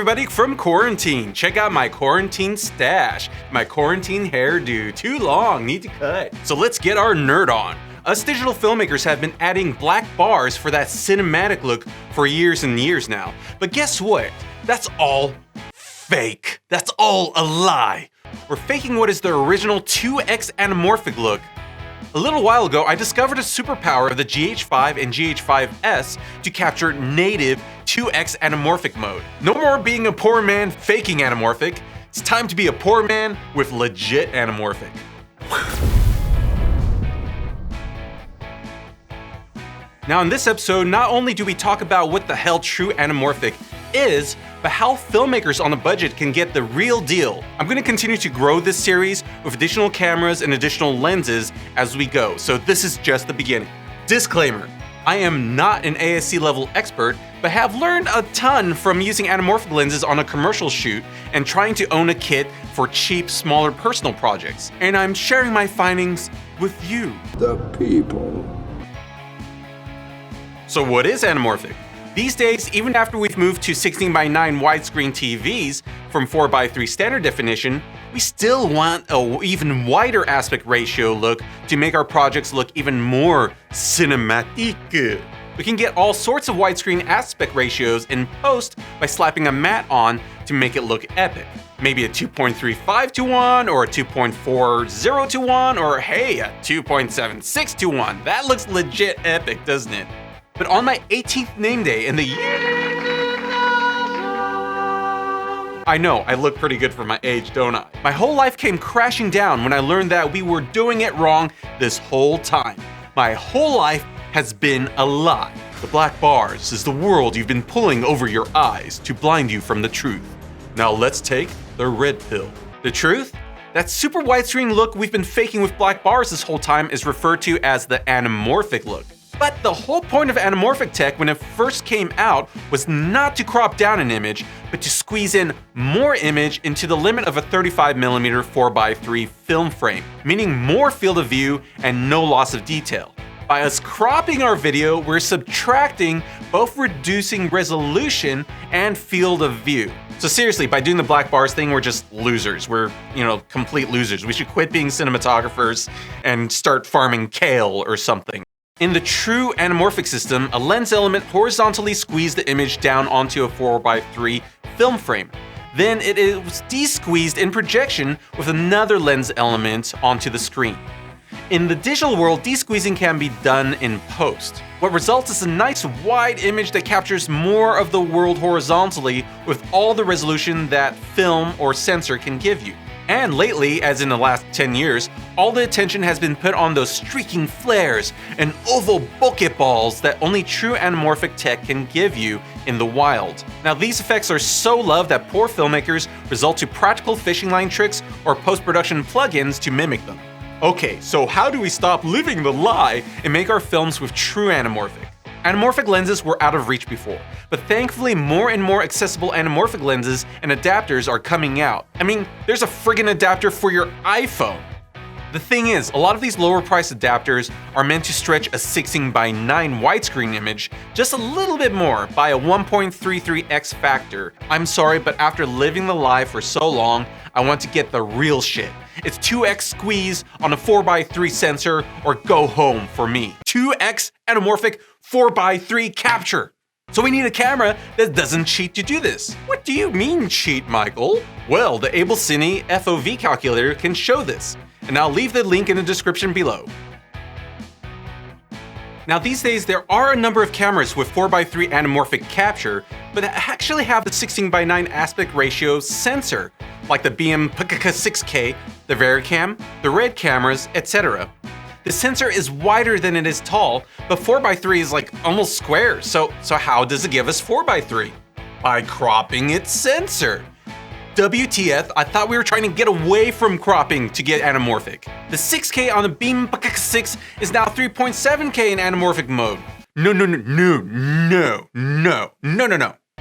everybody from quarantine. Check out my quarantine stash, my quarantine hairdo. Too long, need to cut. So let's get our nerd on. Us digital filmmakers have been adding black bars for that cinematic look for years and years now. But guess what? That's all fake. That's all a lie. We're faking what is the original 2x anamorphic look. A little while ago, I discovered a superpower of the GH5 and GH5S to capture native 2x anamorphic mode. No more being a poor man faking anamorphic. It's time to be a poor man with legit anamorphic. Now in this episode, not only do we talk about what the hell true anamorphic is, but how filmmakers on a budget can get the real deal. I'm going to continue to grow this series with additional cameras and additional lenses as we go, so this is just the beginning. Disclaimer, I am not an ASC level expert, but have learned a ton from using anamorphic lenses on a commercial shoot and trying to own a kit for cheap, smaller personal projects. And I'm sharing my findings with you. The people. So what is anamorphic? These days, even after we've moved to 16:9 widescreen TVs from 4:3 standard definition, we still want an even wider aspect ratio look to make our projects look even more cinematic. We can get all sorts of widescreen aspect ratios in post by slapping a matte on to make it look epic. Maybe a 2.35 to 1, or a 2.40 to 1, or hey, a 2.76 to 1. That looks legit epic, doesn't it? But on my 18th name day in the year... I know, I look pretty good for my age, don't I? My whole life came crashing down when I learned that we were doing it wrong this whole time. My whole life has been a lie. The black bars is the world you've been pulling over your eyes to blind you from the truth. Now let's take the red pill. The truth? That super widescreen look we've been faking with black bars this whole time is referred to as the anamorphic look. But the whole point of anamorphic tech when it first came out was not to crop down an image, but to squeeze in more image into the limit of a 35mm 4:3 film frame, meaning more field of view and no loss of detail. By us cropping our video, we're subtracting, both reducing resolution and field of view. So seriously, by doing the black bars thing, we're just losers. We're, complete losers. We should quit being cinematographers and start farming kale or something. In the true anamorphic system, a lens element horizontally squeezed the image down onto a 4:3 film frame. Then it is de-squeezed in projection with another lens element onto the screen. In the digital world, de-squeezing can be done in post. What results is a nice wide image that captures more of the world horizontally with all the resolution that film or sensor can give you. And lately, as in the last 10 years, all the attention has been put on those streaking flares and oval bokeh balls that only true anamorphic tech can give you in the wild. Now these effects are so loved that poor filmmakers resort to practical fishing line tricks or post-production plugins to mimic them. Okay, so how do we stop living the lie and make our films with true anamorphic? Anamorphic lenses were out of reach before, but thankfully more and more accessible anamorphic lenses and adapters are coming out. I mean, there's a friggin' adapter for your iPhone. The thing is, a lot of these lower priced adapters are meant to stretch a 16:9 widescreen image just a little bit more by a 1.33x factor. I'm sorry, but after living the lie for so long, I want to get the real shit. It's 2x squeeze on a 4:3 sensor or go home for me. 2x anamorphic 4:3 capture. So we need a camera that doesn't cheat to do this. What do you mean cheat, Michael? Well, the AbleCine FOV calculator can show this, and I'll leave the link in the description below. Now these days there are a number of cameras with 4:3 anamorphic capture, but that actually have the 16:9 aspect ratio sensor, like the BM-PKK-6K, the VariCam, the Red cameras, etc. The sensor is wider than it is tall, but 4:3 is like almost square, so how does it give us 4:3? By cropping its sensor. WTF, I thought we were trying to get away from cropping to get anamorphic. The 6K on the BM-PKK-6 is now 3.7K in anamorphic mode. No.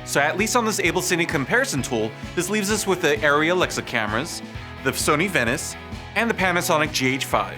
So at least on this AbleCine comparison tool, this leaves us with the Arri Alexa cameras, the Sony Venice, and the Panasonic GH5.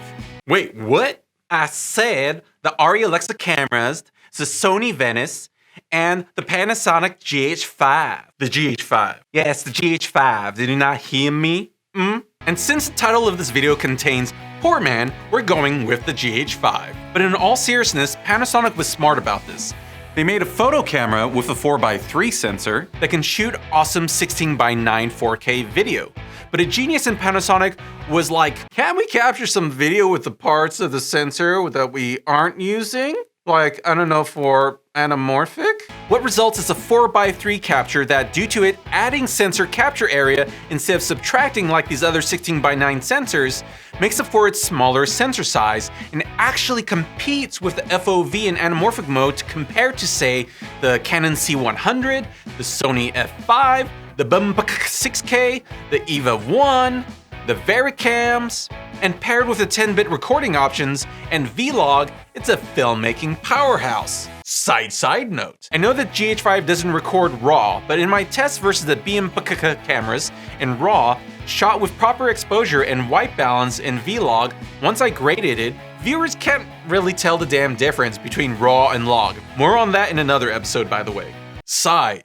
Wait, what? I said the Arri Alexa cameras, the Sony Venice, and the Panasonic GH5. The GH5. Yes, the GH5. Did you not hear me? And since the title of this video contains Poor Man, we're going with the GH5. But in all seriousness, Panasonic was smart about this. They made a photo camera with a 4x3 sensor that can shoot awesome 16:9 4K video. But a genius in Panasonic was like, can we capture some video with the parts of the sensor that we aren't using? Like, I don't know, for anamorphic? What results is a 4x3 capture that, due to it adding sensor capture area instead of subtracting like these other 16:9 sensors, makes up for its smaller sensor size and actually competes with the FOV and anamorphic mode compared to, say, the Canon C100, the Sony F5, the Bumpak 6K, the EVA 1, the Vericams, and paired with the 10-bit recording options and Vlog, it's a filmmaking powerhouse. Side note, I know that GH5 doesn't record RAW, but in my tests versus the BMPK cameras in RAW, shot with proper exposure and white balance in Vlog, once I graded it, viewers can't really tell the damn difference between RAW and log. More on that in another episode, by the way. Side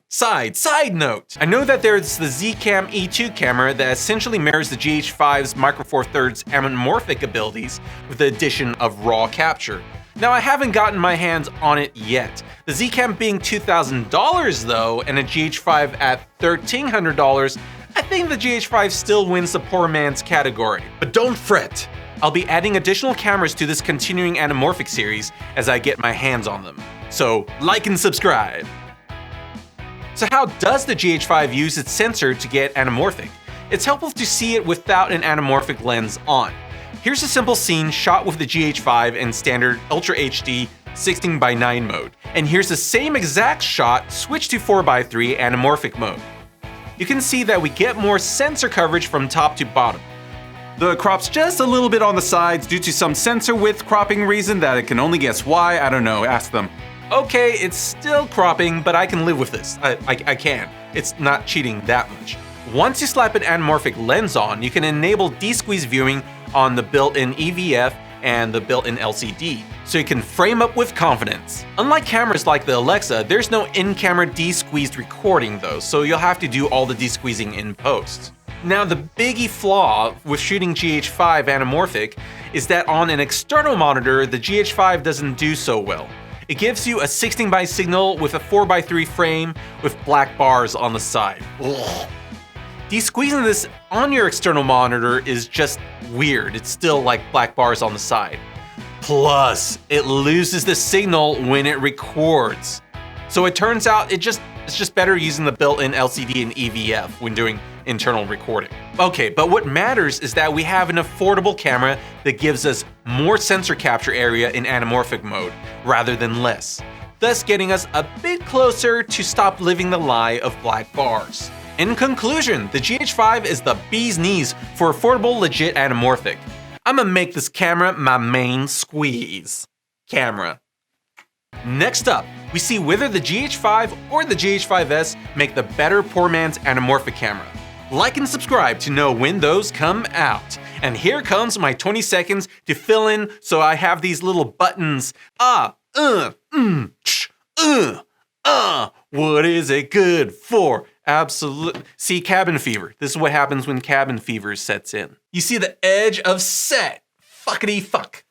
note. I know that there's the Zcam E2 camera that essentially mirrors the GH5's Micro Four Thirds anamorphic abilities with the addition of raw capture. Now, I haven't gotten my hands on it yet. The Zcam being $2,000 though, and a GH5 at $1,300, I think the GH5 still wins the poor man's category. But don't fret. I'll be adding additional cameras to this continuing anamorphic series as I get my hands on them. So, like and subscribe. So how does the GH5 use its sensor to get anamorphic? It's helpful to see it without an anamorphic lens on. Here's a simple scene shot with the GH5 in standard Ultra HD 16:9 mode. And here's the same exact shot switched to 4:3 anamorphic mode. You can see that we get more sensor coverage from top to bottom. The crop's just a little bit on the sides due to some sensor width cropping reason that I can only guess why, I don't know, ask them. Okay, it's still cropping, but I can live with this. I can. It's not cheating that much. Once you slap an anamorphic lens on, you can enable D-squeeze viewing on the built-in EVF and the built-in LCD, so you can frame up with confidence. Unlike cameras like the Alexa, there's no in-camera D-squeezed recording though, so you'll have to do all the D-squeezing in post. Now, the biggie flaw with shooting GH5 anamorphic is that on an external monitor, the GH5 doesn't do so well. It gives you a 16:9 signal with a 4:3 frame with black bars on the side. Ugh. De-squeezing this on your external monitor is just weird. It's still like black bars on the side. Plus, it loses the signal when it records. So it turns out it's just better using the built-in LCD and EVF when doing internal recording. Okay, but what matters is that we have an affordable camera that gives us more sensor capture area in anamorphic mode rather than less, thus getting us a bit closer to stop living the lie of black bars. In conclusion, the GH5 is the bee's knees for affordable, legit anamorphic. I'ma make this camera my main squeeze camera. Next up, we see whether the GH5 or the GH5S make the better poor man's anamorphic camera. Like and subscribe to know when those come out. And here comes my 20 seconds to fill in so I have these little buttons. What is it good for? Absolute. See, cabin fever. This is what happens when cabin fever sets in. You see the edge of set. Fuckity fuck.